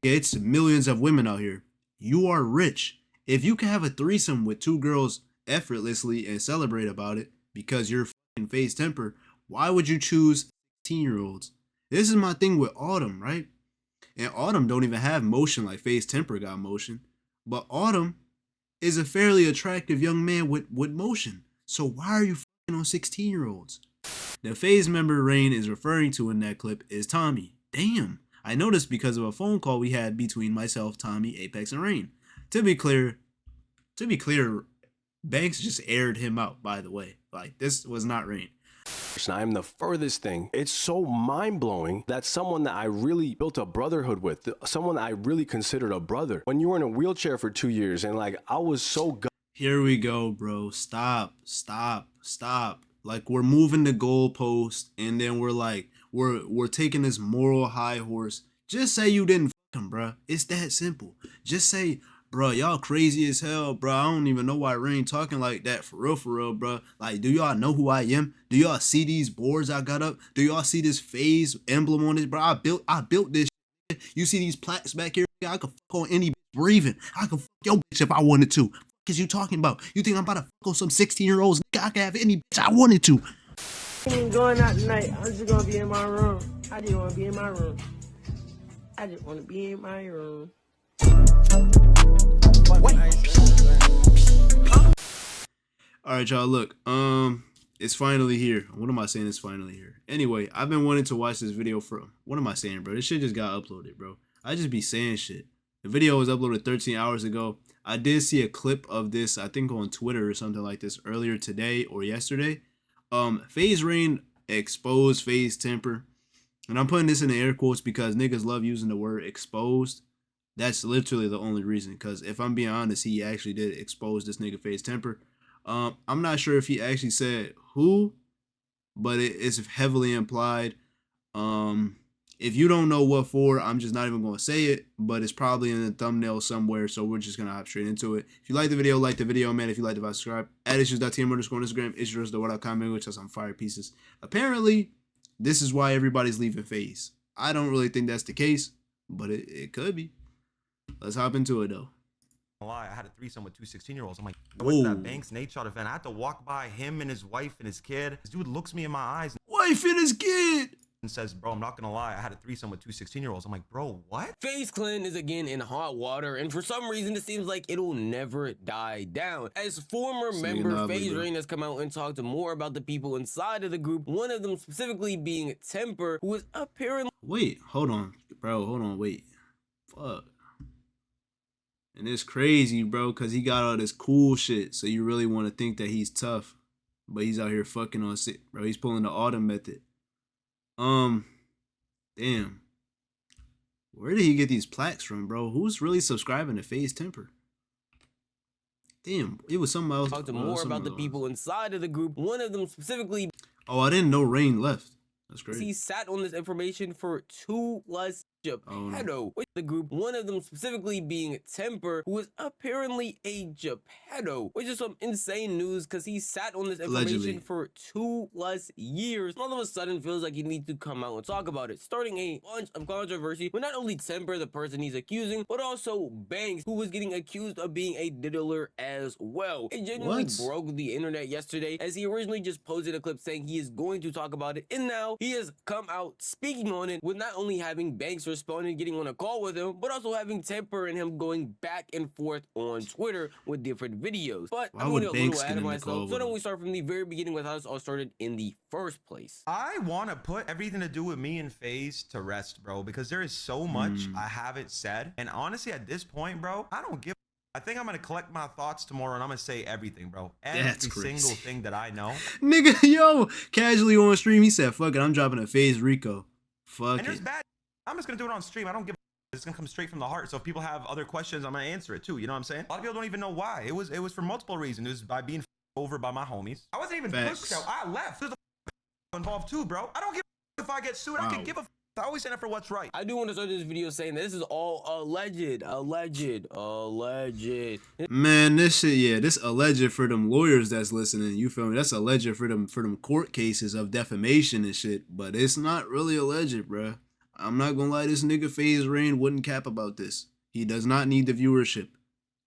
it's millions of women out here. You are rich. If you can have a threesome with two girls effortlessly and celebrate about it because you're fucking FaZe Temperrr, why would you choose 16-year-olds? This is my thing with Autumn, right? And Autumn don't even have motion like FaZe Temperrr got motion. But Autumn is a fairly attractive young man with motion. So why are you fucking on 16-year-olds? The FaZe member Rain is referring to in that clip is Tommy. Damn. I noticed because of a phone call we had between myself, Tommy, Apex, and Rain. To be clear, Banks just aired him out, by the way. Like, this was not Rain. I'm the furthest thing. It's so mind-blowing that someone that I really built a brotherhood with, someone that I really considered a brother, when you were in a wheelchair for 2 years and like I was so Here we go, bro. Stop. Like, we're moving the goalpost and then we're like, we're taking this moral high horse. Just say you didn't fuck him, bro. It's that simple. Just say, bro, y'all crazy as hell, bro. I don't even know why Rain talking like that for real, bro. Like, do y'all know who I am? Do y'all see these boards I got up? Do y'all see this FaZe emblem on this, bro? I built this shit. You see these plaques back here? I could fuck on any bitch breathing. I could fuck your bitch if I wanted to. What is you talking about? You think I'm about to fuck on some 16-year-olds? Nigga, I can have any bitch I wanted to. I ain't going out tonight. I'm just gonna be in my room. I just wanna be in my room. I just wanna be in my room. Alright, y'all, look. It's finally here. What am I saying? It's finally here. Anyway, I've been wanting to watch this video for, what am I saying, bro? This shit just got uploaded, bro. I just be saying shit. The video was uploaded 13 hours ago. I did see a clip of this, I think on Twitter or something like this earlier today or yesterday. fazerain exposed FaZe Temperrr. And I'm putting this in the air quotes because niggas love using the word exposed. That's literally the only reason. Because if I'm being honest, he actually did expose this nigga FaZe Temperrr. I'm not sure if he actually said who, but it's heavily implied. If you don't know what for, I'm just not even going to say it, but it's probably in the thumbnail somewhere, so we're just going to hop straight into it. If you like the video, man. If you like the video, subscribe. At issues.tm_on Instagram, issues.what.com, which has some fire pieces. Apparently, this is why everybody's leaving FaZe. I don't really think that's the case, but it could be. Let's hop into it, though. I had a threesome with two 16-year-olds. I'm like, I went to that Banks and H-Shot event. I had to walk by him and his wife and his kid. This dude looks me in my eyes. Wife and his kid! And says, bro, I'm not gonna lie, I had a threesome with two 16-year-olds. I'm like, bro, what? FaZe Clan is again in hot water, and for some reason it seems like it'll never die down. As former member fazerain has come out and talked more about the people inside of the group, one of them specifically being Temperrr, who is apparently— Wait, hold on, bro, wait. Fuck. And it's crazy, bro, because he got all this cool shit, so you really want to think that he's tough, but he's out here fucking on sick, bro. He's pulling the Autumn method. Damn. Where did he get these plaques from, bro? Who's really subscribing to FaZe Temperrr? Damn, it was something else. Talked more about the people inside of the group. One of them specifically— oh, I didn't know Rain left. That's crazy. He sat on this information for 2 plus Geppetto with the group, one of them specifically being Temperrr, who is apparently a Geppetto, which is some insane news because he sat on this information for 2 plus years. All of a sudden feels like he needs to come out and talk about it, starting a bunch of controversy with not only Temperrr, the person he's accusing, but also Banks, who was getting accused of being a diddler as well. It genuinely broke the internet yesterday, as he originally just posted a clip saying he is going to talk about it, and now he has come out speaking on it, with not only having Banks responding, getting on a call with him, but also having Temperrr and him going back and forth on Twitter with different videos. But I'm going to get a little ahead of myself, so don't we start from the very beginning with how this all started in the first place. I want to put everything to do with me and FaZe to rest, bro, because there is so much I haven't said, and honestly at this point, bro, I don't give I think I'm gonna collect my thoughts tomorrow and I'm gonna say everything, bro. Every single thing that I know. Nigga, yo, casually on stream, he said, fuck it, I'm dropping a FaZe Rico. Fuck and there's bad. I'm just gonna do it on stream. I don't give a it's gonna come straight from the heart. So if people have other questions, I'm gonna answer it too. You know what I'm saying? A lot of people don't even know why. It was for multiple reasons. It was by being over by my homies. I wasn't even pushed out. I left. There's a involved too, bro. I don't give a if I get sued. I can give a I always stand up for what's right. I do want to start this video saying that this is all alleged. Man, this shit, yeah, this alleged for them lawyers that's listening. You feel me? That's alleged for them court cases of defamation and shit. But it's not really alleged, bruh. I'm not gonna lie, this nigga fazerain wouldn't cap about this. He does not need the viewership.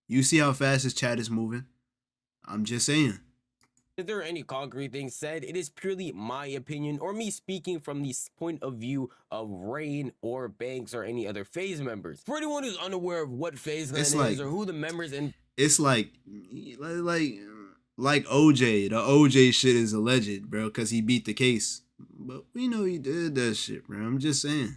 You see how fast his chat is moving? I'm just saying. If there are any concrete things said, it is purely my opinion or me speaking from the point of view of Rain or Banks or any other FAZE members. For anyone who's unaware of what FazeLand is or who the members in, it's like OJ. The OJ shit is alleged, bro, because he beat the case. But we know he did that shit, bro. I'm just saying.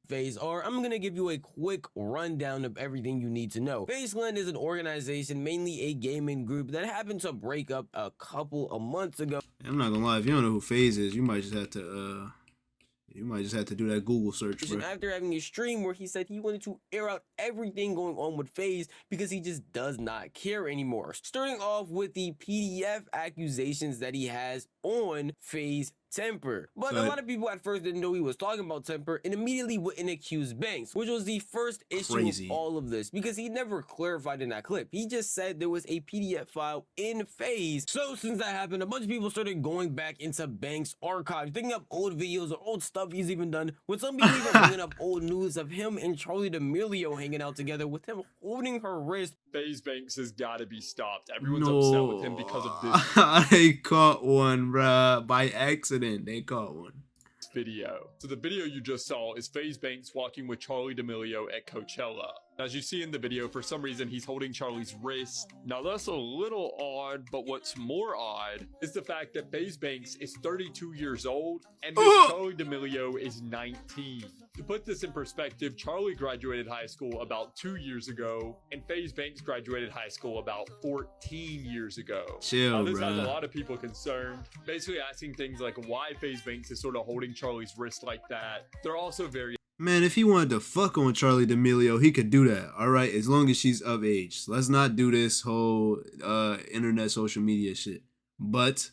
FaZe are, I'm gonna give you a quick rundown of everything you need to know. FazeLand is an organization, mainly a gaming group that happened to break up a couple of months ago. I'm not gonna lie, if you don't know who FaZe is, you might just have to do that Google search, bro. After having a stream where he said he wanted to air out everything going on with FaZe because he just does not care anymore. Starting off with the PDF accusations that he has on FaZe Temperrr. But a lot of people at first didn't know he was talking about Temperrr and immediately went and accused Banks, which was the first issue of all of this because he never clarified in that clip. He just said there was a PDF file in FaZe. So since that happened, a bunch of people started going back into Banks' archives, digging up old videos or old stuff he's even done, with some people even bringing up old news of him and Charli D'Amelio hanging out together with him holding her wrist. FaZe Banks has got to be stopped. Everyone's upset with him because of this. They caught one, bruh. By accident, they caught one. Video. So the video you just saw is FaZe Banks walking with Charli D'Amelio at Coachella. As you see in the video, for some reason, he's holding Charli's wrist. Now that's a little odd, but what's more odd is the fact that FaZe Banks is 32 years old and Charli D'Amelio is 19. To put this in perspective, Charli graduated high school about 2 years ago, and FaZe Banks graduated high school about 14 years ago. Chill, now, this bro. has a lot of people concerned, basically asking things like why FaZe Banks is sort of holding Charli's wrist like that. They're also very... Man, if he wanted to fuck on Charli D'Amelio, he could do that, all right? As long as she's of age. So let's not do this whole internet social media shit. But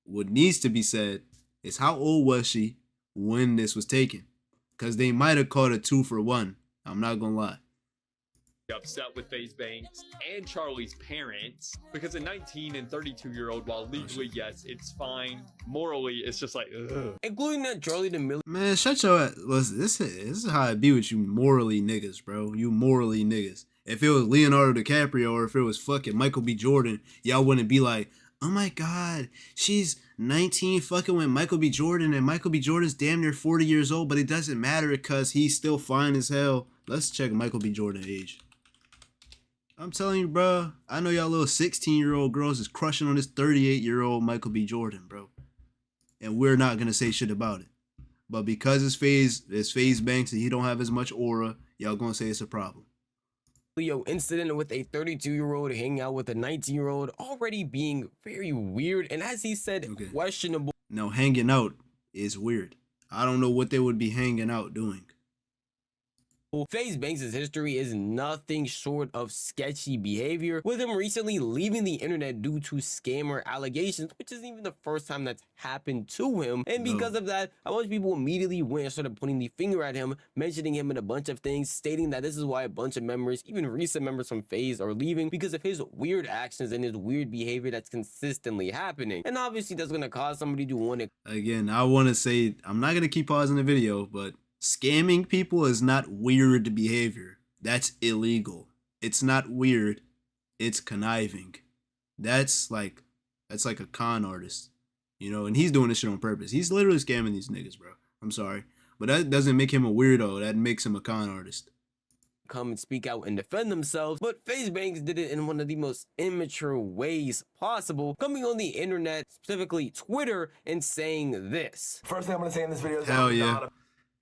what needs to be said is how old was she when this was taken? Because they might have caught a 2-for-1. I'm not going to lie. Upset with FaZe Banks and Charli's parents because a 19 and 32-year-old, while legally, yes, it's fine, morally, it's just like, ugh. Including that Charli D'Amelio. Man, shut your ass. Listen, this is how I be with you morally niggas, bro. You morally niggas. If it was Leonardo DiCaprio or if it was fucking Michael B. Jordan, y'all wouldn't be like, oh my God, she's 19 fucking with Michael B. Jordan and Michael B. Jordan's damn near 40 years old, but it doesn't matter because he's still fine as hell. Let's check Michael B. Jordan's age. I'm telling you, bro, I know y'all little 16-year-old girls is crushing on this 38-year-old Michael B. Jordan, bro. And we're not going to say shit about it. But because it's FaZe Banks and he don't have as much aura, y'all going to say it's a problem. Incident with a 32-year-old hanging out with a 19-year-old already being very weird. And as he said, questionable. No, hanging out is weird. I don't know what they would be hanging out doing. FaZe Banks' history is nothing short of sketchy behavior, with him recently leaving the internet due to scammer allegations, which isn't even the first time that's happened to him. And because of that, a bunch of people immediately went and started pointing the finger at him, mentioning him in a bunch of things, stating that this is why a bunch of members, even recent members from FaZe, are leaving because of his weird actions and his weird behavior that's consistently happening. And obviously that's going to cause somebody to want to... Again, I want to say, I'm not going to keep pausing the video, but scamming people is not weird behavior. That's illegal. It's not weird. It's conniving. That's like a con artist, you know, and he's doing this shit on purpose. He's literally scamming these niggas, bro. I'm sorry, but that doesn't make him a weirdo. That makes him a con artist. Come and speak out and defend themselves, but FaZe Banks did it in one of the most immature ways possible, coming on the internet, specifically Twitter, and saying this. First thing I'm going to say in this video is hell yeah.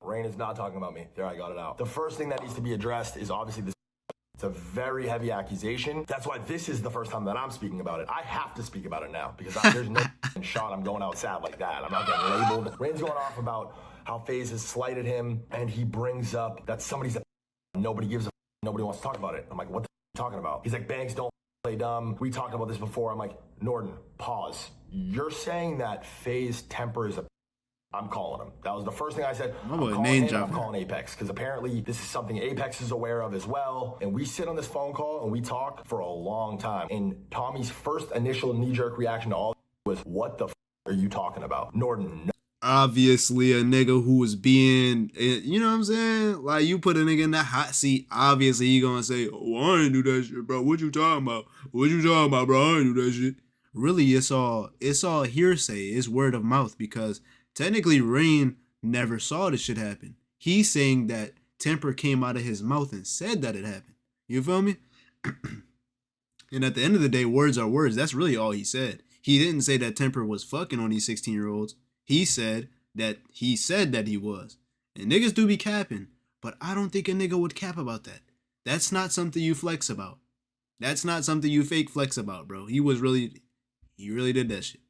Rain is not talking about me. There, I got it out. The first thing that needs to be addressed is obviously this. It's a very heavy accusation. That's why this is the first time that I'm speaking about it. I have to speak about it now because there's no shot I'm going out sad like that. I'm not getting labeled. Rain's going off about how FaZe has slighted him, and he brings up that somebody's a nobody gives a nobody wants to talk about it. I'm like, what the are you talking about? He's like, Banks, don't play dumb. We talked about this before. I'm like, Norton, pause. You're saying that FaZe Temperrr is a... I'm calling him. That was the first thing I said. I'm calling Apex because apparently this is something Apex is aware of as well. And we sit on this phone call and we talk for a long time. And Tommy's first initial knee-jerk reaction to all was, what the f are you talking about? Norton, no. obviously a nigga who was being, you know what I'm saying? Like, you put a nigga in that hot seat, obviously he gonna say, oh, I ain't do that shit, bro. What you talking about? What you talking about, bro? I ain't do that shit. Really, it's all hearsay. It's word of mouth, because technically Rain never saw this shit happen. He's saying that Temperrr came out of his mouth and said that it happened. You feel me? And at the end of the day, words are words. That's really all he said. He didn't say that Temperrr was fucking on these 16-year-olds. He said that he was. And niggas do be capping, but I don't think a nigga would cap about that. That's not something you flex about. That's not something you fake flex about, bro. He really did that shit.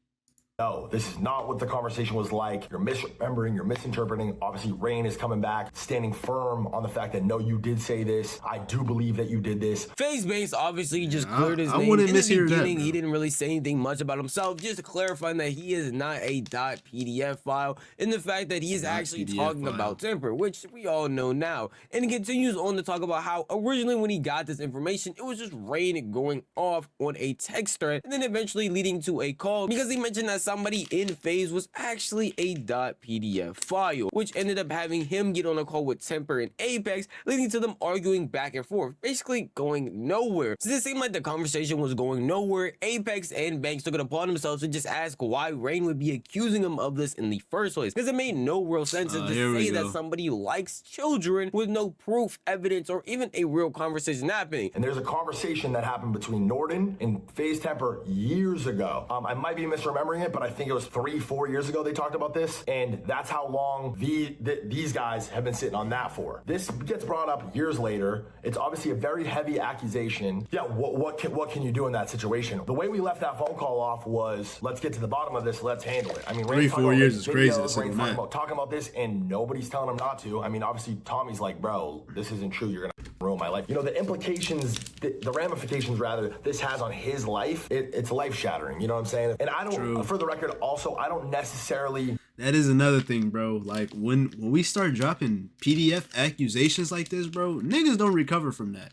No, this is not what the conversation was like. You're misremembering, you're misinterpreting. Obviously, Rain is coming back, standing firm on the fact that, no, you did say this. I do believe that you did this. FazeBanks obviously just cleared his I name. wouldn't In the mishear that, beginning, bro. he didn't really say anything much about himself, just clarifying that he is not a .pdf file, and the fact that he is actually talking about Temperrr, which we all know now. And he continues on to talk about how originally when he got this information, it was just Rain going off on a text thread, and then eventually leading to a call, because he mentioned that somebody in FAZE was actually a .pdf file, which ended up having him get on a call with Temperrr and Apex, leading to them arguing back and forth, basically going nowhere. Since it seemed like the conversation was going nowhere, Apex and Banks took it upon themselves to just ask why Rain would be accusing him of this in the first place, because it made no real sense to say that somebody likes children with no proof, evidence, or even a real conversation happening. And there's a conversation that happened between Norden and FaZe Temperrr years ago. I might be misremembering it, but I think it was 3-4 years ago they talked about this, and that's how long these guys have been sitting on that for. This gets brought up years later. It's obviously a very heavy accusation. Yeah, what can you do in that situation? The way we left that phone call off was, let's get to the bottom of this, let's handle it. I mean, 3-4 years is crazy to say that. Talking about this, and nobody's telling him not to. I mean, obviously Tommy's like, bro, this isn't true. You're gonna ruin my life. You know, the implications, the ramifications rather, this has on his life, it's life shattering. You know what I'm saying? And I don't, for the record, also, I don't necessarily. That is another thing, bro. Like, when we start dropping PDF accusations like this, bro, niggas don't recover from that.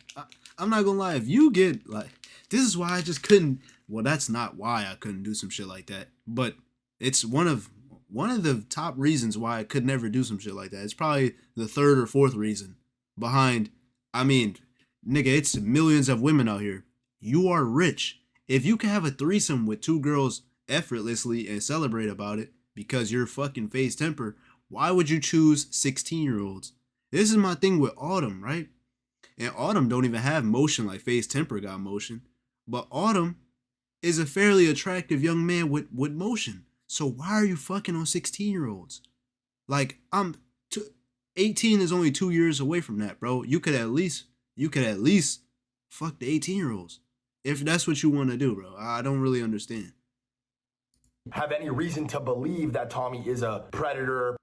I'm not gonna lie. If you get, like, this is why I just couldn't. Well, that's not why I couldn't do some shit like that. But it's one of the top reasons why I could never do some shit like that. It's probably the third or fourth reason behind. I mean, nigga, it's millions of women out here. You are rich. If you can have a threesome with 2 girls effortlessly and celebrate about it because you're fucking FaZe Temperrr, why would you choose 16-year-olds? This is my thing with Autumn, right? And Autumn don't even have motion like FaZe Temperrr got motion. But Autumn is a fairly attractive young man with motion. So why are you fucking on 16-year-olds? Like, 18 is only 2 years away from that, bro. You could at least fuck the 18-year-olds. If that's what you want to do, bro. I don't really understand. Have any reason to believe that Tommy is a predator.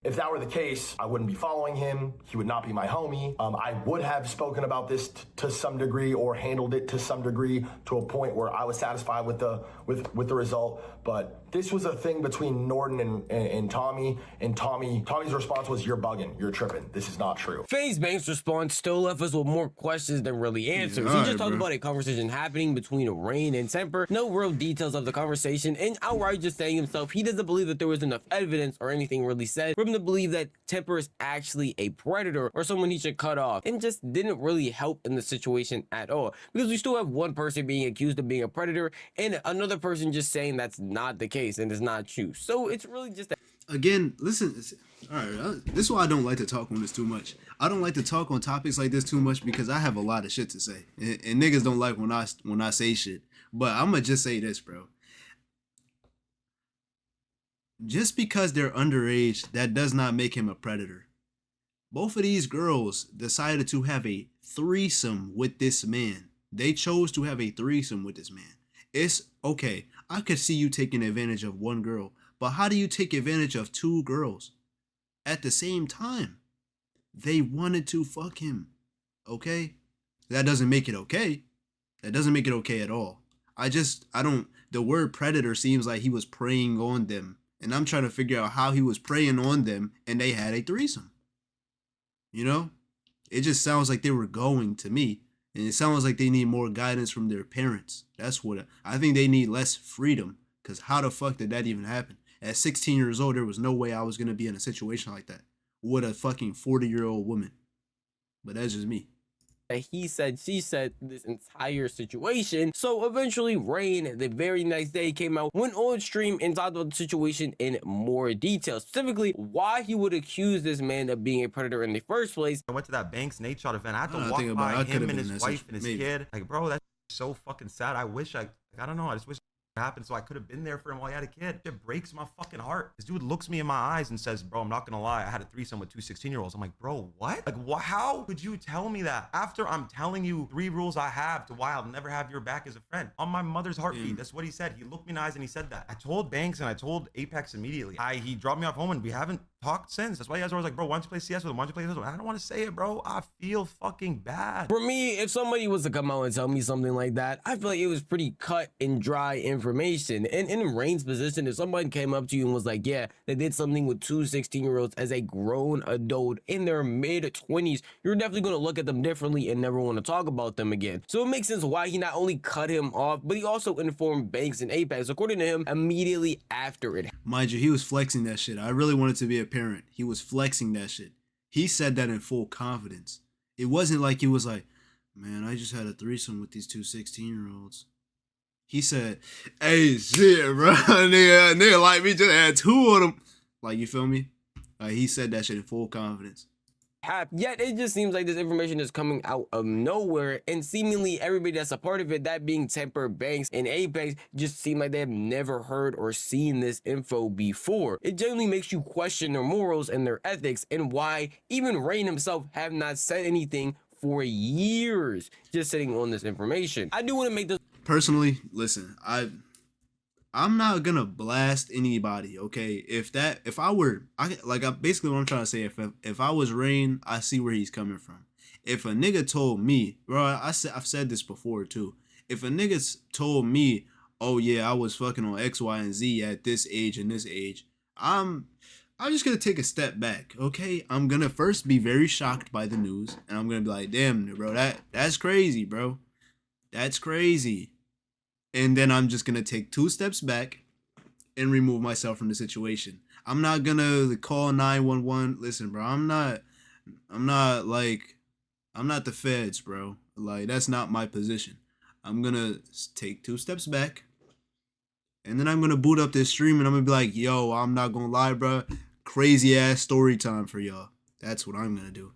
If that were the case, I wouldn't be following him. He would not be my homie. I would have spoken about this to some degree, or handled it to some degree, to a point where I was satisfied with the result. But this was a thing between Norden and Tommy. And Tommy's response was, "You're bugging. You're tripping. This is not true." FazeBanks' response still left us with more questions than really answers. He just talked about a conversation happening between Rain and Temperrr. No real details of the conversation, and outright just saying himself he doesn't believe that there was enough evidence or anything really said for him to believe that Temperrr is actually a predator or someone he should cut off, and just didn't really help in the situation at all, because we still have one person being accused of being a predator and another person just saying that's not the case and it's not true. So it's really just again, listen, all right, this is why I don't like to talk on this too much. I don't like to talk on topics like this too much because I have a lot of shit to say, and niggas don't like when I say shit. But I'm gonna just say this, bro. Just because they're underage, that does not make him a predator. Both of these girls decided to have a threesome with this man. They chose to have a threesome with this man. It's okay. I could see you taking advantage of one girl, but how do you take advantage of 2 girls at the same time? They wanted to fuck him. Okay? That doesn't make it okay. That doesn't make it okay at all. The word predator seems like he was preying on them. And I'm trying to figure out how he was preying on them and they had a threesome. You know? It just sounds like they were going to me. And it sounds like they need more guidance from their parents. That's what I think they need less freedom. Because how the fuck did that even happen? At 16 years old, there was no way I was gonna be in a situation like that with a fucking 40-year-old woman. But that's just me. He said, she said, this entire situation. So eventually Rain, the very next day, came out, went on stream and talked about the situation in more detail, specifically why he would accuse this man of being a predator in the first place. I went to that Banks Nate Shot event. I had to I walk think by about it. I him could've and been his in that wife and his maybe. kid. Like, bro, that's so fucking sad. I wish I don't know. I just wish it happened so I could have been there for him while he had a kid. It breaks my fucking heart. This dude looks me in my eyes and says, bro, I'm not gonna lie, I had a threesome with two 16-year-olds. I'm like, bro, what? Like, how could you tell me that after I'm telling you 3 rules I have to why I'll never have your back as a friend? On my mother's heartbeat. That's what he said. He looked me in the eyes and he said that. I told Banks and I told Apex immediately. He dropped me off home and we haven't talked since. That's why you guys were like, bro, why don't you play CS with him? Why don't you play this with him? I don't want to say it, bro. I feel fucking bad. For me, if somebody was to come out and tell me something like that, I feel like it was pretty cut and dry information. And in Rain's position, if somebody came up to you and was like, yeah, they did something with 2 16-year-olds as a grown adult in their mid-20s, you're definitely going to look at them differently and never want to talk about them again. So it makes sense why he not only cut him off, but he also informed Banks and Apex, according to him, immediately after it. Mind you, he was flexing that shit. I really wanted to be a parent. He was flexing that shit. He said that in full confidence. It wasn't like he was like, man, I just had a threesome with these 2 16-year-olds. He said, hey, shit, bro. nigga like me just had 2 of them. Like, you feel me? He said that shit in full confidence. Yet it just seems like this information is coming out of nowhere, and seemingly everybody that's a part of it, that being Temperrr, Banks, and Apex, just seem like they have never heard or seen this info before. It generally makes you question their morals and their ethics, and why even Rain himself have not said anything for years just sitting on this information. I do want to make this personally. Listen, I'm not gonna blast anybody, okay? Basically what I'm trying to say, if I was Rain, I see where he's coming from. If a nigga told me, bro, I've said this before too. If a nigga told me, oh yeah, I was fucking on X, Y, and Z at this age and this age, I'm just gonna take a step back, okay? I'm gonna first be very shocked by the news, and I'm gonna be like, damn, bro, that's crazy, bro. That's crazy. And then I'm just gonna take 2 steps back and remove myself from the situation. I'm not gonna call 911. Listen, bro, I'm not the feds, bro. Like, that's not my position. I'm gonna take 2 steps back, and then I'm gonna boot up this stream and I'm gonna be like, yo, I'm not gonna lie, bro. Crazy ass story time for y'all. That's what I'm gonna do.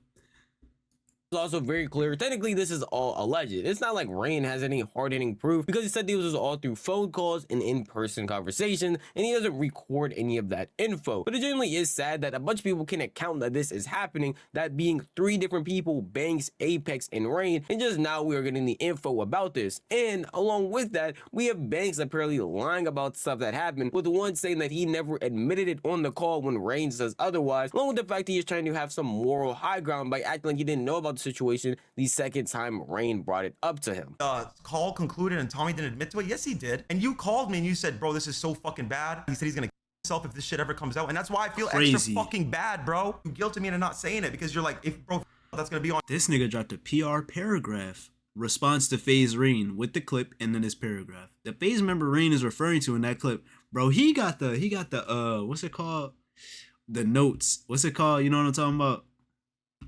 also very clear. Technically, this is all alleged. It's not like Rain has any hard-hitting proof, because he said this was all through phone calls and in-person conversations, and he doesn't record any of that info. But it generally is sad that a bunch of people can account that this is happening, that being 3 different people, Banks, Apex, and Rain, and just now we are getting the info about this. And along with that, we have Banks apparently lying about stuff that happened, with one saying that he never admitted it on the call when Rain says otherwise, along with the fact that he's trying to have some moral high ground by acting like he didn't know about the situation the second time Rain brought it up to him. Call concluded and Tommy didn't admit to it. Yes, he did. And you called me and you said, bro, this is so fucking bad. He said he's gonna kill himself if this shit ever comes out. And that's why I feel extra fucking bad, bro. You guilted me into not saying it, because you're like, if bro, that's gonna be on. This nigga dropped a PR paragraph response to fazerain with the clip and then his paragraph. The FAZE member Rain is referring to in that clip, bro, he got the what's it called? The notes. What's it called? You know what I'm talking about?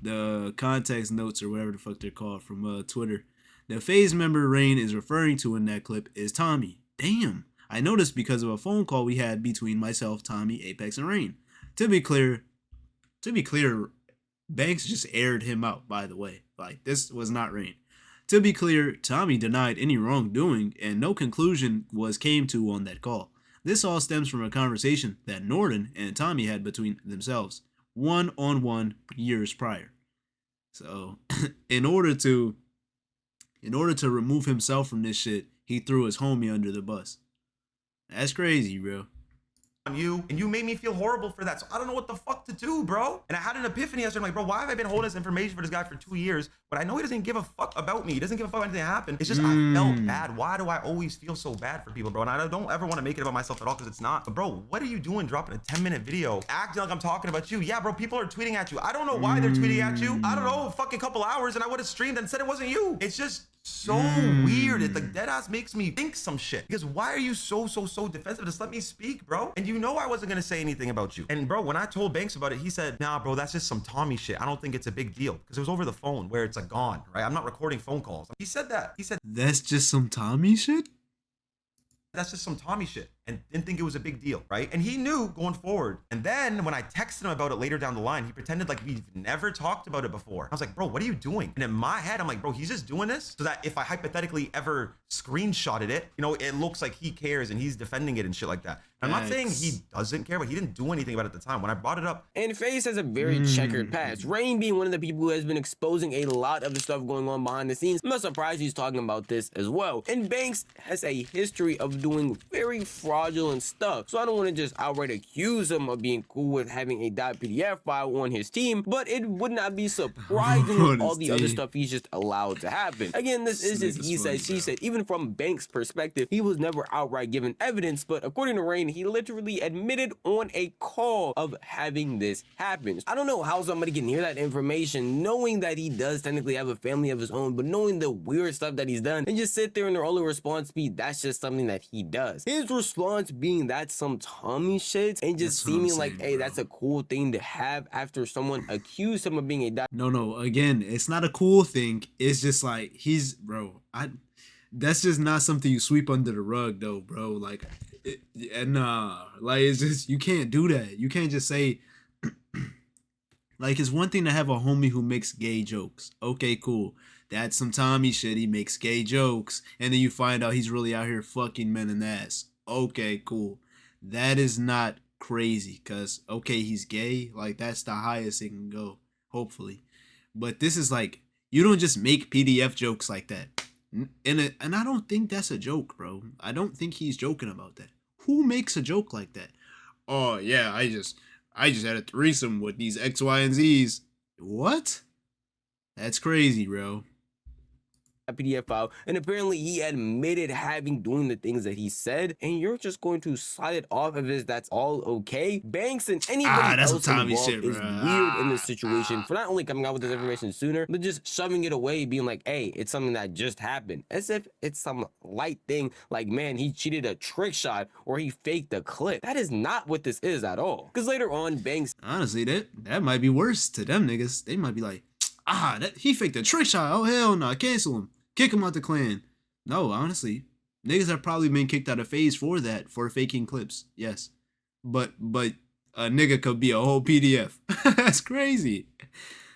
The context notes or whatever the fuck they're called from Twitter. The FAZE member Rain is referring to in that clip is Tommy. Damn. I noticed because of a phone call we had between myself, Tommy, Apex, and Rain. To be clear, Banks just aired him out, by the way. Like, this was not Rain. To be clear, Tommy denied any wrongdoing and no conclusion was came to on that call. This all stems from a conversation that Norden and Tommy had between themselves, one-on-one years prior. So, in order to remove himself from this shit, he threw his homie under the bus. That's crazy, bro. On you, and you made me feel horrible for that. So I don't know what the fuck to do, bro. And I had an epiphany yesterday. I'm like, bro, why have I been holding this information for this guy for 2 years? But I know he doesn't give a fuck about me. He doesn't give a fuck about anything that happened. It's just I felt bad. Why do I always feel so bad for people, bro? And I don't ever want to make it about myself at all, because it's not. But bro, what are you doing dropping a 10-minute video acting like I'm talking about you? Yeah, bro, people are tweeting at you. I don't know why they're tweeting at you. I don't know, fucking couple hours, and I would have streamed and said it wasn't you. It's just so weird. It like deadass makes me think some shit. Because why are you so defensive? Just let me speak, bro. And you know I wasn't gonna say anything about you. And bro, when I told Banks about it, he said, nah, bro, that's just some Tommy shit. I don't think it's a big deal. Because it was over the phone where it's like gone, right? I'm not recording phone calls. He said that. He said, that's just some Tommy shit? that's just some Tommy shit, and didn't think it was a big deal, right? And he knew going forward. And then when I texted him about it later down the line, he pretended like we've never talked about it before. I was like, bro, what are you doing? And in my head, I'm like, bro, he's just doing this so that if I hypothetically ever screenshotted it, you know, it looks like he cares and he's defending it and shit like that. I'm not saying he doesn't care, but he didn't do anything about it at the time. When I brought it up. And FaZe has a very checkered past. Rain being one of the people who has been exposing a lot of the stuff going on behind the scenes. I'm not surprised he's talking about this as well. And Banks has a history of doing very fraudulent stuff. So I don't want to just outright accuse him of being cool with having a .pdf file on his team, but it would not be surprising with all the other stuff he's just allowed to happen. Again, this is just he said, she said. Even from Banks' perspective, he was never outright given evidence, but according to Rain, he literally admitted on a call of having this happen. I don't know how somebody can hear that information knowing that he does technically have a family of his own, but knowing the weird stuff that he's done and just sit there and their only response be that's just something that he does. His response being that's some Tommy shit and just seeming like, hey, that's a cool thing to have after someone accused him of being a No, again, it's not a cool thing. It's just like that's just not something you sweep under the rug though, bro. Like like it's just, you can't do that. You can't just say like, it's one thing to have a homie who makes gay jokes. Okay, cool. That's some Tommy shit. He makes gay jokes. And then you find out he's really out here fucking men in the ass. Okay, cool. That is not crazy because, okay, he's gay. Like, that's the highest it can go, hopefully. But this is like, you don't just make PDF jokes like that. And I don't think that's a joke, bro. I don't think he's joking about that. Who makes a joke like that? Oh, yeah, I just had a threesome with these X, Y, and Z's. What? That's crazy, bro. PDF file, and apparently he admitted doing the things that he said, and you're just going to slide it off of his that's all okay. Banks and anybody else involved is weird in this situation for not only coming out with this information sooner, but just shoving it away, being like, hey, it's something that just happened, as if it's some light thing like, man, he cheated a trick shot or he faked a clip. That is not what this is at all. Because later on, Banks, honestly, that might be worse to them niggas. They might be like, he faked a trick shot. Oh, hell no, cancel him. Kick him out the clan. No, honestly, niggas have probably been kicked out of FaZe for that, for faking clips. Yes. But a nigga could be a whole PDF. That's crazy.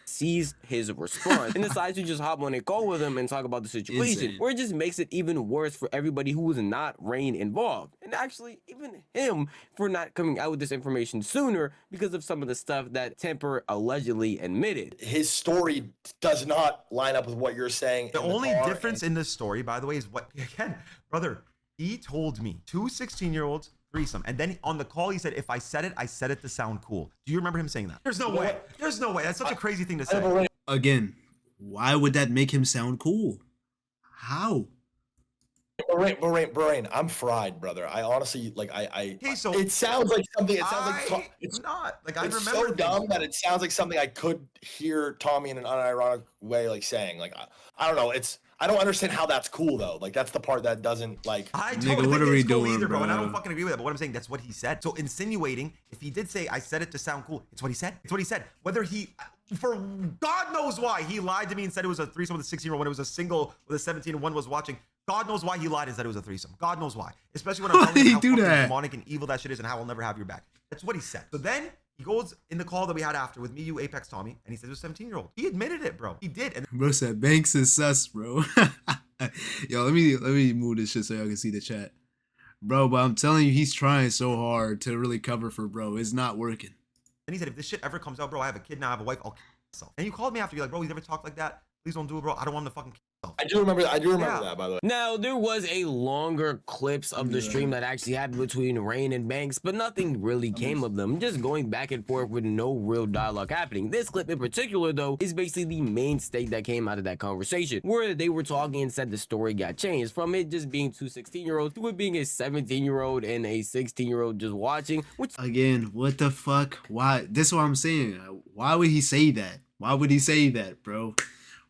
sees his response and decides to just hop on a call with him and talk about the situation, where it just makes it even worse for everybody who was not Rain involved, and actually even him for not coming out with this information sooner because of some of the stuff that Temperrr allegedly admitted. His story does not line up with what you're saying. The only difference in this story, by the way, is what, again, brother, he told me 2 16-year-olds threesome, and then on the call he said, if I said it to sound cool. Do you remember him saying that? There's no way. There's no way. That's such a crazy thing to say. Again, why would that make him sound cool? How? Brain, I'm fried, brother. I honestly, like, okay, so it sounds like something. It sounds like it's not like I it's remember so dumb that it sounds like something I could hear Tommy in an unironic way, like saying, like, I don't know. I don't understand how that's cool though. Like, that's the part that doesn't, like. I don't think it's cool either, bro. And I don't fucking agree with that. But what I'm saying, that's what he said. So insinuating, if he did say I said it to sound cool, it's what he said. It's what he said. Whether he, for God knows why, he lied to me and said it was a threesome with a 16-year-old when it was a single with a 17 and one was watching. God knows why he lied and said it was a threesome. God knows why. Especially when I'm telling you how fucking demonic and evil that shit is and how I'll never have your back. That's what he said. So then he goes in the call that we had after with me, you, Apex, Tommy, and he said it was a 17-year-old. He admitted it, bro. He did. And bro said Banks is sus, bro. Yo, let me move this shit so y'all can see the chat. Bro, but I'm telling you, he's trying so hard to really cover for bro. It's not working. And he said, if this shit ever comes out, bro, I have a kid now, I have a wife, I'll kill myself. And you called me after, you're like, bro, you never talk like that. Please don't do it, bro. I don't want him to fucking kill myself. I do remember that, by the way. Now, there was a longer clips of the stream that actually happened between Rain and Banks, but nothing really came of them, just going back and forth with no real dialogue happening. This clip in particular, though, is basically the main stake that came out of that conversation, where they were talking and said the story got changed from it just being 2 16-year-olds to it being a 17-year-old and a 16-year-old just watching, which... Again, what the fuck? Why? This is what I'm saying. Why would he say that? Why would he say that, bro?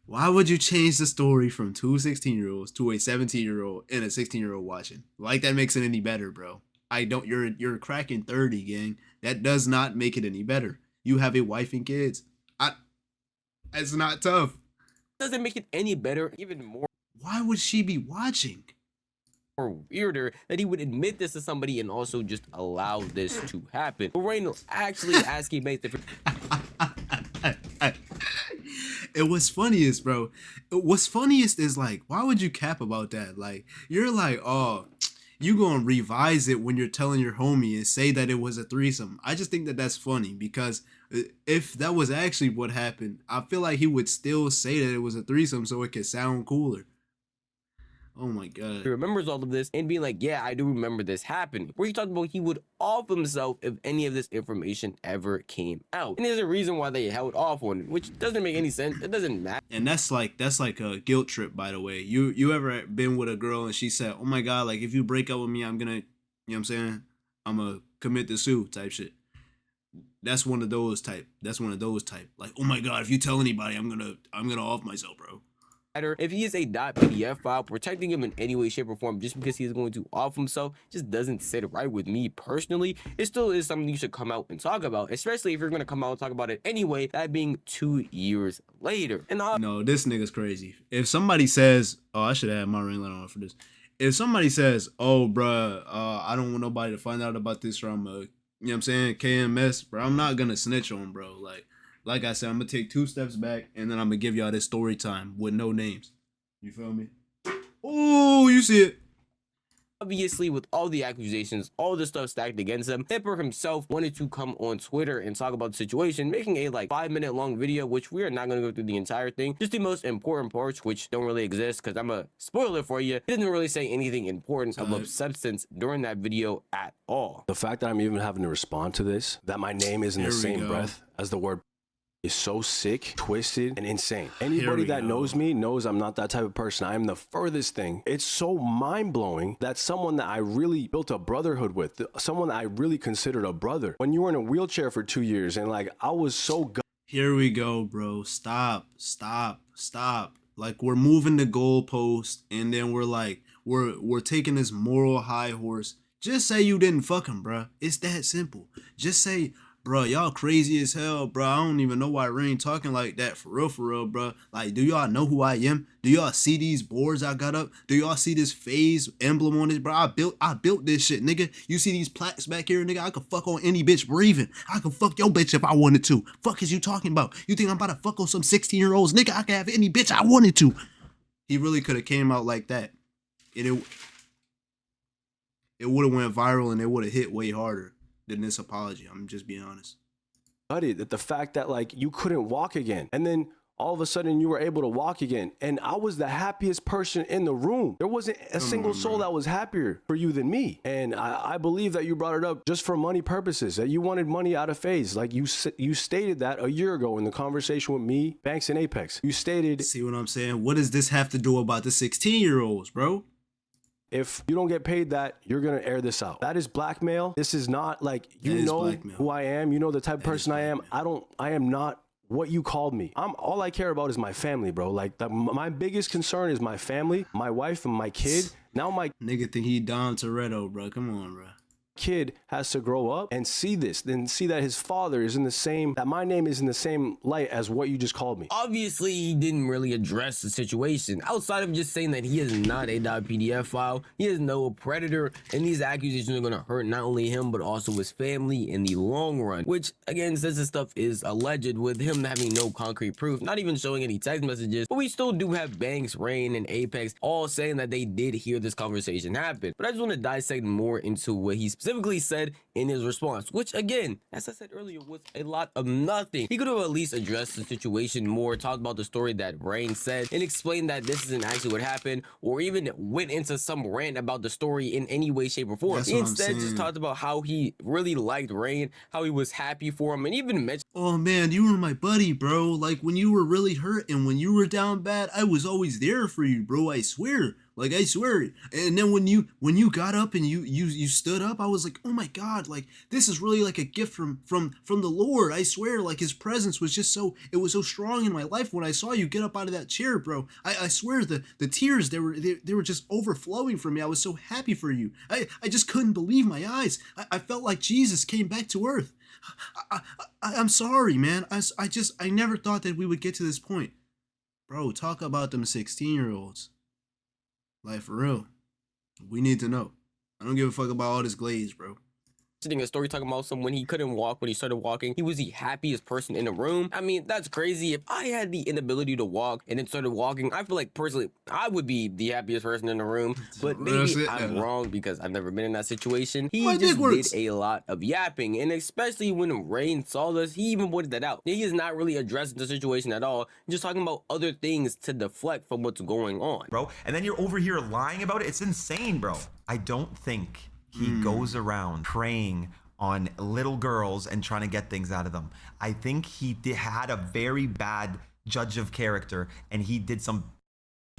Why would you change the story from two 16-year-olds to a 17-year-old and a 16-year-old watching? Like that makes it any better, bro. I don't. You're cracking 30, gang. That does not make it any better. You have a wife and kids. It's not tough. Doesn't make it any better, even more. Why would she be watching? Or weirder that he would admit this to somebody and also just allow this to happen. But Rain actually asking mates if it was funniest, bro. What's funniest is like, why would you cap about that? Like, you're like, oh, you gonna revise it when you're telling your homie and say that it was a threesome. I just think that that's funny because if that was actually what happened, I feel like he would still say that it was a threesome so it could sound cooler. Oh my god. he remembers all of this and being like, yeah, I do remember this happening. Where he talked about he would off himself if any of this information ever came out. And there's a reason why they held off on it, which doesn't make any sense. It doesn't matter. And that's like a guilt trip, by the way. You ever been with a girl and she said, oh my god, like if you break up with me, I'm gonna, you know what I'm saying? I'm gonna commit to sue type shit. That's one of those type. Like, oh my god, if you tell anybody, I'm gonna off myself, bro. If he is a .pdf file, protecting him in any way, shape, or form just because he is going to off himself just doesn't sit right with me personally. It still is something you should come out and talk about, especially if you're going to come out and talk about it anyway, that being 2 years later. And no, this nigga's crazy. If somebody says, oh, I should have my ring light on for this. If somebody says, oh, bruh, I don't want nobody to find out about this from, you know what I'm saying, KMS, bro, I'm not going to snitch on, bro. Like I said, I'm going to take 2 steps back, and then I'm going to give y'all this story time with no names. You feel me? Oh, you see it. Obviously, with all the accusations, all the stuff stacked against him, Temperrr himself wanted to come on Twitter and talk about the situation, making a 5-minute long video, which we are not going to go through the entire thing. Just the most important parts, which don't really exist, because I'm a spoiler for you. He didn't really say anything important of substance during that video at all. The fact that I'm even having to respond to this, that my name is in the same breath as the word is so sick, twisted, and insane. Anybody that knows me knows I'm not that type of person. I am the furthest thing. It's so mind-blowing that someone that I really built a brotherhood with, someone that I really considered a brother, when you were in a wheelchair for 2 years and I was so Here we go, bro. Stop. Like, we're moving the goalpost, and then we're like, we're taking this moral high horse. Just say you didn't fuck him, bro. It's that simple. Just say, bro, y'all crazy as hell, bro. I don't even know why Rain talking like that, for real, bro. Like, do y'all know who I am? Do y'all see these boards I got up? Do y'all see this FAZE emblem on this, bro? I built this shit, nigga. You see these plaques back here, nigga? I could fuck on any bitch breathing. I could fuck your bitch if I wanted to. Fuck is you talking about? You think I'm about to fuck on some 16-year-olds? Nigga, I could have any bitch I wanted to. He really could have came out like that. And it would have went viral and it would have hit way harder than this apology. I'm just being honest. That the fact that you couldn't walk again, and then all of a sudden you were able to walk again, and I was the happiest person in the room. There wasn't a single soul that was happier for you than me. And I believe that you brought it up just for money purposes, that you wanted money out of FAZE. Like you stated that a year ago in the conversation with me, Banks, and Apex. You stated, see what I'm saying? What does this have to do about the 16-year-olds, bro? if you don't get paid that, you're going to air this out. That is blackmail. This is not you know blackmail. Who I am. You know the type of person I am. I am not what you called me. All I care about is my family, bro. My biggest concern is my family, my wife, and my kid. Now my nigga think he Don Toretto, bro. Come on, bro. Kid has to grow up and see this, then see that his father is that my name is in the same light as what you just called me. Obviously, he didn't really address the situation outside of just saying that he is not a .pdf file. He is no predator, and these accusations are going to hurt not only him but also his family in the long run, which again, since this stuff is alleged, with him having no concrete proof, not even showing any text messages, but we still do have Banks, Rain, and Apex all saying that they did hear this conversation happen. But I just want to dissect more into what he specifically said in his response, which again, as I said earlier, was a lot of nothing. He could have at least addressed the situation more, talked about the story that Rain said, and explained that this isn't actually what happened, or even went into some rant about the story in any way, shape, or form. He instead just talked about how he really liked Rain, how he was happy for him, and even mentioned, oh man, you were my buddy, bro. Like when you were really hurt and when you were down bad, I was always there for you, bro. I swear. Like, I swear. And then when you got up and you stood up, I was like, oh my God, like this is really like a gift from the Lord. I swear, like his presence was just so, it was so strong in my life when I saw you get up out of that chair, bro. I swear the tears, they were just overflowing from me. I was so happy for you. I just couldn't believe my eyes. I felt like Jesus came back to earth. I'm sorry, man. I never thought that we would get to this point. Bro, talk about them 16-year-olds. Like, for real. We need to know. I don't give a fuck about all this glaze, bro. A story talking about when he couldn't walk, when he started walking, he was the happiest person in the room. I mean, that's crazy. If I had the inability to walk and then started walking, I feel like personally I would be the happiest person in the room. But maybe I'm wrong because I've never been in that situation. He just did a lot of yapping, and especially when Rain saw this, he even pointed that out. He is not really addressing the situation at all, just talking about other things to deflect from what's going on, bro. And then you're over here lying about it. It's insane, bro. I don't think he goes around preying on little girls and trying to get things out of them. I think he had a very bad judge of character and he did some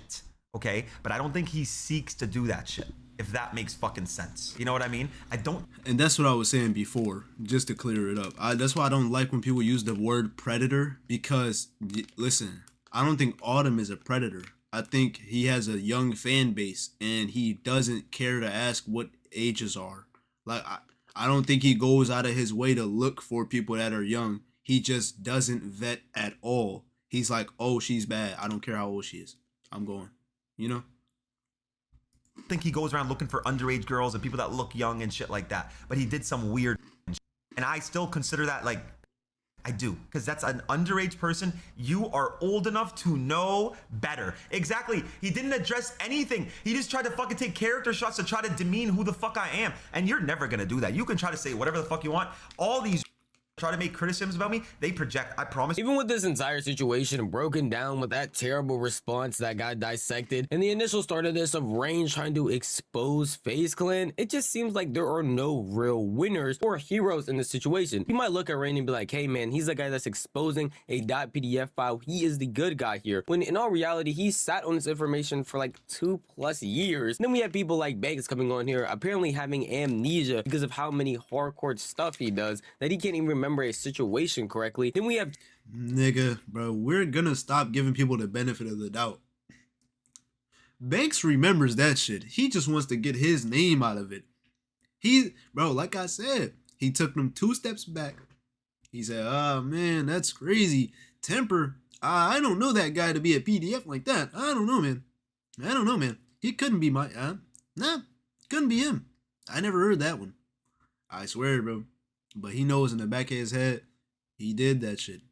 shit, okay? But I don't think he seeks to do that shit, if that makes fucking sense. You know what I mean? I don't. And that's what I was saying before, just to clear it up. That's why I don't like when people use the word predator, because, listen, I don't think Autumn is a predator. I think he has a young fan base and he doesn't care to ask what ages are. Like, I don't think he goes out of his way to look for people that are young. He just doesn't vet at all. He's like, oh, she's bad. I don't care how old she is. I'm going, you know? I think he goes around looking for underage girls and people that look young and shit like that. But he did some weird shit. And I still consider that, like, I do, because that's an underage person. You are old enough to know better. Exactly. He didn't address anything. He just tried to fucking take character shots to try to demean who the fuck I am. And you're never gonna do that. You can try to say whatever the fuck you want. All these try to make criticisms about me, they project, I promise. Even with this entire situation broken down with that terrible response that got dissected and the initial start of this of Rain trying to expose FaZe Clan, it just seems like there are no real winners or heroes in this situation. You might look at Rain and be like, hey man, he's the guy that's exposing a .pdf file. He is the good guy here. When in all reality, he sat on this information for like 2+ years. Then we have people like Banks coming on here, apparently having amnesia because of how many hardcore stuff he does that he can't even remember a situation correctly. Then we have nigga, bro, we're gonna stop giving people the benefit of the doubt. Banks remembers that shit. He just wants to get his name out of it. Bro, like I said, he took them 2 steps back. He said, oh man, that's crazy. Temperrr, I don't know that guy to be a PDF like that. I don't know, man. He couldn't be my, couldn't be him. I never heard that one. I swear, bro. But he knows in the back of his head, he did that shit.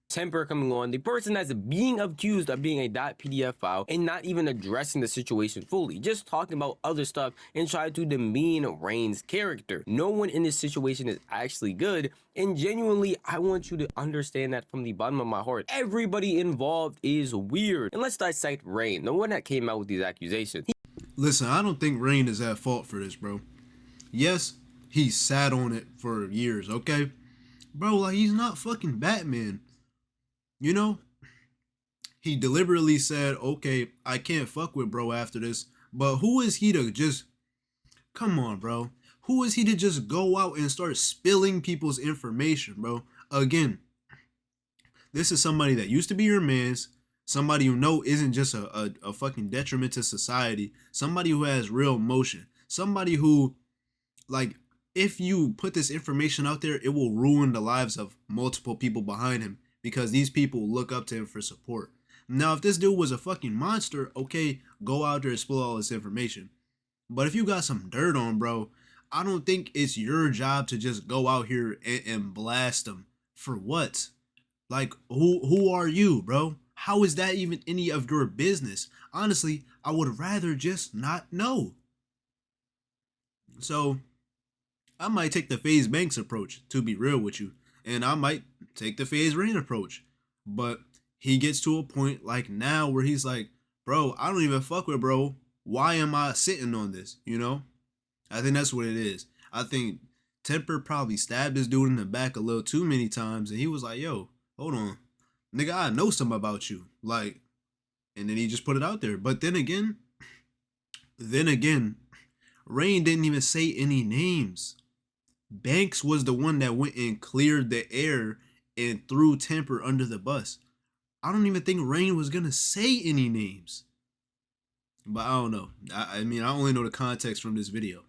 Temperrr coming on, the person that's being accused of being a .pdf file and not even addressing the situation fully, just talking about other stuff and trying to demean Rain's character. No one in this situation is actually good, and genuinely, I want you to understand that from the bottom of my heart. Everybody involved is weird. And let's dissect Rain, the one that came out with these accusations. Listen, I don't think Rain is at fault for this, bro. Yes, he sat on it for years, okay? Bro, like, he's not fucking Batman. You know? He deliberately said, okay, I can't fuck with bro after this. But who is he to just... Come on, bro. Who is he to just go out and start spilling people's information, bro? Again, this is somebody that used to be your mans. Somebody you know isn't just a fucking detriment to society. Somebody who has real emotion. Somebody who, like... If you put this information out there, it will ruin the lives of multiple people behind him because these people look up to him for support. Now, if this dude was a fucking monster, okay, go out there and spill all this information. But if you got some dirt on, bro, I don't think it's your job to just go out here and blast them. For what? Like, who are you, bro? How is that even any of your business? Honestly, I would rather just not know. So... I might take the fazebanks approach, to be real with you. And I might take the fazerain approach. But he gets to a point like now where he's like, bro, I don't even fuck with bro. Why am I sitting on this? You know? I think that's what it is. I think Temperrr probably stabbed this dude in the back a little too many times. And he was like, yo, hold on. Nigga, I know something about you. Like, and then he just put it out there. But then again, Then again, Rain didn't even say any names. Banks was the one that went and cleared the air and threw Temperrr under the bus. I don't even think Rain was gonna say any names. But I don't know. I mean, I only know the context from this video.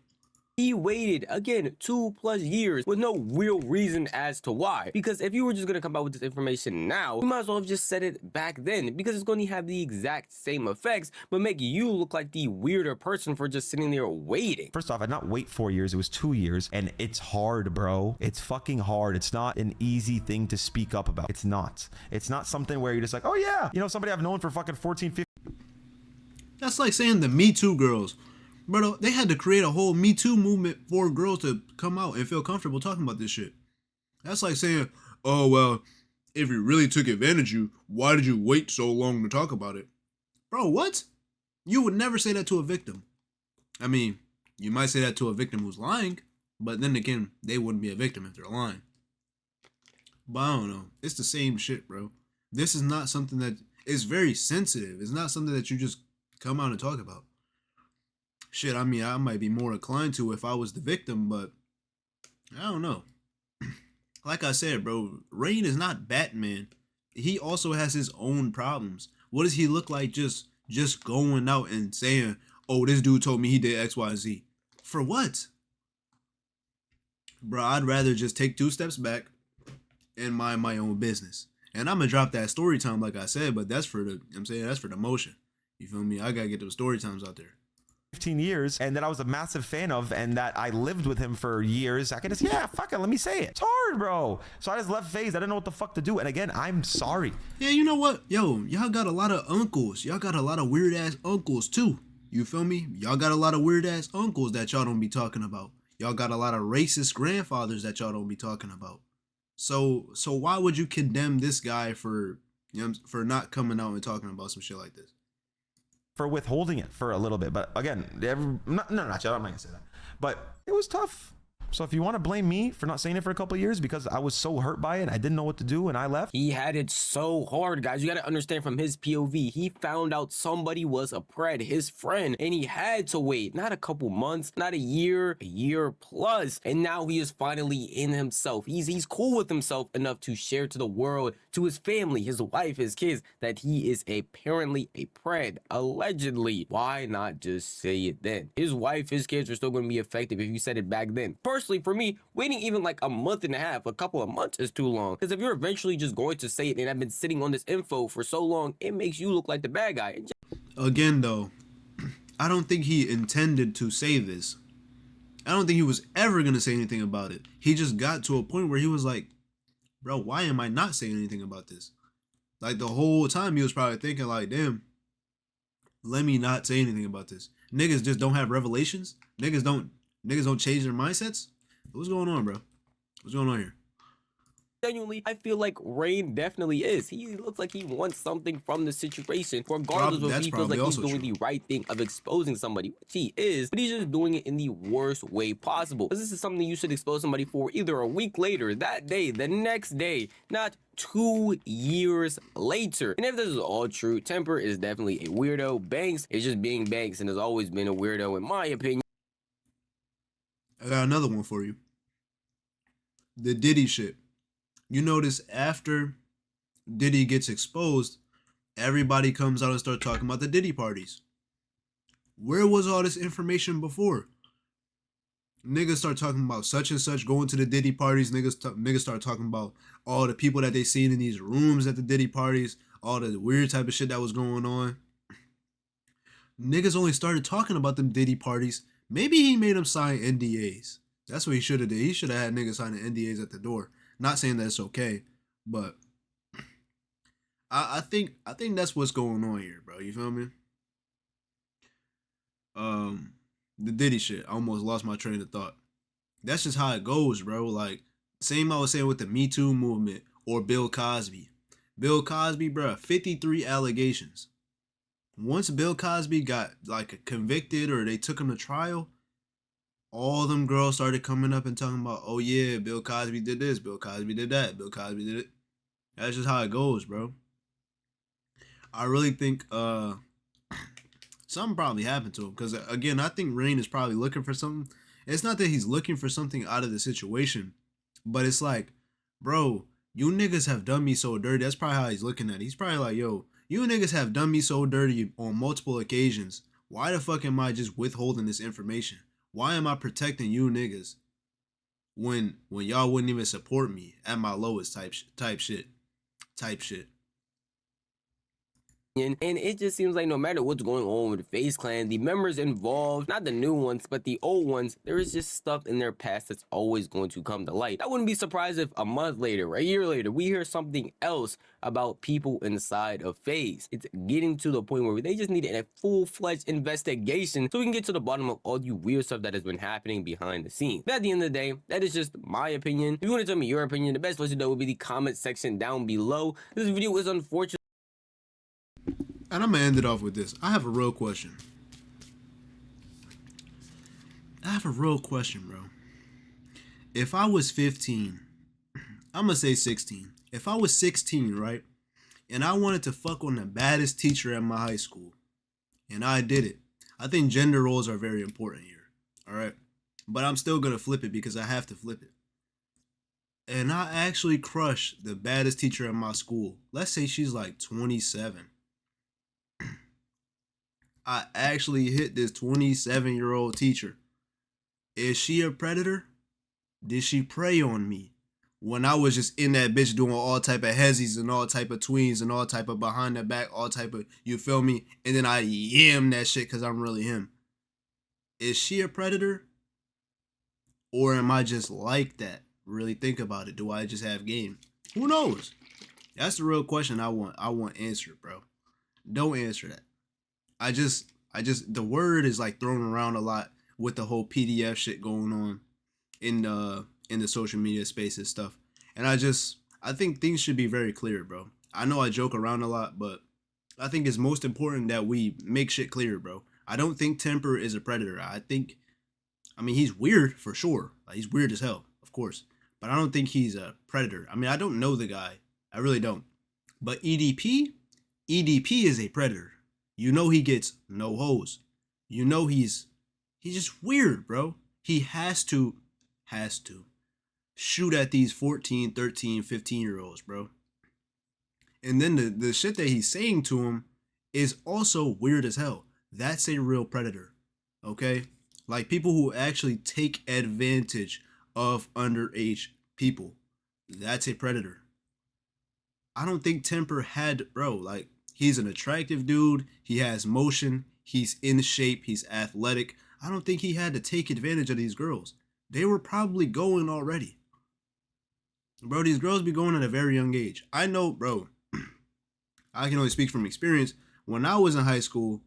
He waited, again, 2+ years with no real reason as to why. Because if you were just going to come out with this information now, you might as well have just said it back then, because it's going to have the exact same effects, but make you look like the weirder person for just sitting there waiting. First off, I did not wait 4 years. It was 2 years, and it's hard, bro. It's fucking hard. It's not an easy thing to speak up about. It's not. It's not something where you're just like, oh yeah, you know, somebody I've known for fucking 14, 15. That's like saying the Me Too girls. Bro, they had to create a whole Me Too movement for girls to come out and feel comfortable talking about this shit. That's like saying, oh, well, if you really took advantage of you, why did you wait so long to talk about it? Bro, what? You would never say that to a victim. I mean, you might say that to a victim who's lying, but then again, they wouldn't be a victim if they're lying. But I don't know. It's the same shit, bro. This is not something that is very sensitive. It's not something that you just come out and talk about. Shit, I mean, I might be more inclined to if I was the victim, but I don't know. Like I said, bro, Rain is not Batman. He also has his own problems. What does he look like just going out and saying, oh, this dude told me he did X, Y, Z? For what? Bro, I'd rather just take 2 steps back and mind my own business. And I'm gonna drop that story time like I said, but that's for the, I'm saying, that's for the motion. You feel me? I gotta get those story times out there. 15 years, and that I was a massive fan of, and that I lived with him for years. I can just, yeah, fuck it, let me say it. It's hard, bro. So I just left FAZE. I didn't know what the fuck to do. And again, I'm sorry. Yeah, you know what? Yo, y'all got a lot of uncles. Y'all got a lot of weird ass uncles too. You feel me? Y'all got a lot of weird ass uncles that y'all don't be talking about. Y'all got a lot of racist grandfathers that y'all don't be talking about. So why would you condemn this guy for, you know, for not coming out and talking about some shit like this? For withholding it for a little bit, but again, I'm not gonna say that, but it was tough. So if you want to blame me for not saying it for a couple of years because I was so hurt by it, I didn't know what to do, and I left. He had it so hard, guys. You got to understand from his POV. He found out somebody was a pred, his friend, and he had to wait not a couple months, not a year plus, and now he is finally in himself. He's cool with himself enough to share to the world, to his family, his wife, his kids, that he is apparently a pred, allegedly. Why not just say it then? His wife, his kids are still going to be effective if you said it back then. Personally, for me, waiting even like a month and a half, a couple of months is too long. Because if you're eventually just going to say it and I've been sitting on this info for so long, it makes you look like the bad guy. Again, though, I don't think he intended to say this. I don't think he was ever going to say anything about it. He just got to a point where he was like, bro, why am I not saying anything about this? Like the whole time he was probably thinking like, damn, let me not say anything about this. Niggas just don't have revelations. Niggas don't change their mindsets. What's going on, bro? What's going on here? Genuinely, I feel like Rain definitely is. He looks like he wants something from the situation, regardless of if he feels like he's doing the right thing of exposing somebody, which he is, but he's just doing it in the worst way possible. Because this is something you should expose somebody for either a week later, that day, the next day, not 2 years later. And if this is all true, Temperrr is definitely a weirdo. Banks is just being Banks and has always been a weirdo, in my opinion. I got another one for you. The Diddy shit. You notice after Diddy gets exposed, everybody comes out and starts talking about the Diddy parties. Where was all this information before? Niggas start talking about such and such going to the Diddy parties. Niggas start talking about all the people that they seen in these rooms at the Diddy parties, all the weird type of shit that was going on. Niggas only started talking about them Diddy parties. Maybe he made them sign NDAs. That's what he should have did. He should have had niggas signing NDAs at the door. Not saying that it's okay, but I think that's what's going on here, bro. You feel me? The Diddy shit. I almost lost my train of thought. That's just how it goes, bro. Like, same I was saying with the Me Too movement or Bill Cosby. Bill Cosby, bro, 53 allegations. Once Bill Cosby got like convicted or they took him to trial, all them girls started coming up and talking about, oh yeah, Bill Cosby did this, Bill Cosby did that, Bill Cosby did it. That's just how it goes, bro. I really think something probably happened to him. Because again, I think Rain is probably looking for something. It's not that he's looking for something out of the situation, but it's like, bro, you niggas have done me so dirty. That's probably how he's looking at it. He's probably like, yo, you niggas have done me so dirty on multiple occasions. Why the fuck am I just withholding this information? Why am I protecting you niggas when y'all wouldn't even support me at my lowest type shit. And it just seems like no matter what's going on with the FaZe clan, the members involved, not the new ones, but the old ones, there is just stuff in their past that's always going to come to light. I wouldn't be surprised if a month later, a year later, we hear something else about people inside of FaZe. It's getting to the point where they just need a full-fledged investigation so we can get to the bottom of all the weird stuff that has been happening behind the scenes. But at the end of the day, that is just my opinion. If you want to tell me your opinion, the best place to know would be the comment section down below. This video is unfortunate. And I'm going to end it off with this. I have a real question. Bro. If I was 15, I'm going to say 16. If I was 16, right, and I wanted to fuck on the baddest teacher at my high school, and I did it, I think gender roles are very important here, all right? But I'm still going to flip it because I have to flip it. And I actually crush the baddest teacher at my school. Let's say she's like 27. I actually hit this 27-year-old teacher. Is she a predator? Did she prey on me when I was just in that bitch doing all type of hezzies and all type of tweens and all type of behind the back, all type of, you feel me? And then I yam that shit because I'm really him. Is she a predator? Or am I just like that? Really think about it. Do I just have game? Who knows? That's the real question I want answered, bro. Don't answer that. I just the word is like thrown around a lot with the whole PDF shit going on in the social media space and stuff. And I think things should be very clear, bro. I know I joke around a lot, but I think it's most important that we make shit clear, bro. I don't think Temperrr is a predator. I mean, he's weird for sure. Like, he's weird as hell, of course. But I don't think he's a predator. I mean, I don't know the guy. I really don't. But EDP is a predator. You know he gets no hoes. You know he's just weird, bro. He has to shoot at these 14, 13, 15-year-olds, bro. And then the shit that he's saying to him is also weird as hell. That's a real predator, okay? Like, people who actually take advantage of underage people. That's a predator. I don't think Temperrr had, bro, like, he's an attractive dude. He has motion. He's in shape. He's athletic. I don't think he had to take advantage of these girls. They were probably going already. Bro, these girls be going at a very young age. I know, bro. I can only speak from experience. When I was in high school,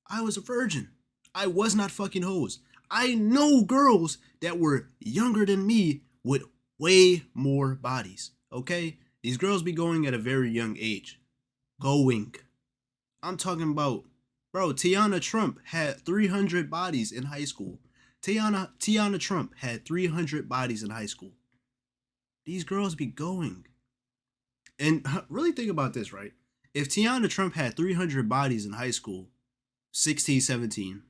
I was a virgin. I was not fucking hoes. I know girls that were younger than me with way more bodies, okay? These girls be going at a very young age. I'm talking about, bro, Tiana Trump had 300 bodies in high school. Tiana Trump had 300 bodies in high school. These girls be going. And really think about this, right? If Tiana Trump had 300 bodies in high school, 16, 17,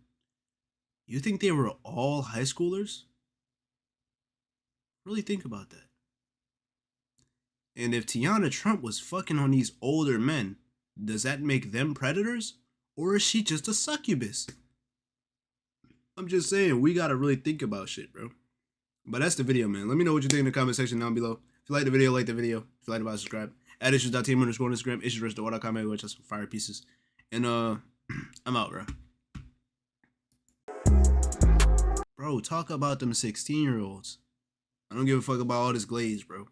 you think they were all high schoolers? Really think about that. And if Tiana Trump was fucking on these older men, does that make them predators? Or is she just a succubus? I'm just saying, we gotta really think about shit, bro. But that's the video, man. Let me know what you think in the comment section down below. If you like the video, like the video. If you like it, subscribe. At issues.team on Instagram, issues.com, which has some fire pieces. And I'm out, bro. Bro, talk about them 16-year-olds. I don't give a fuck about all this glaze, bro.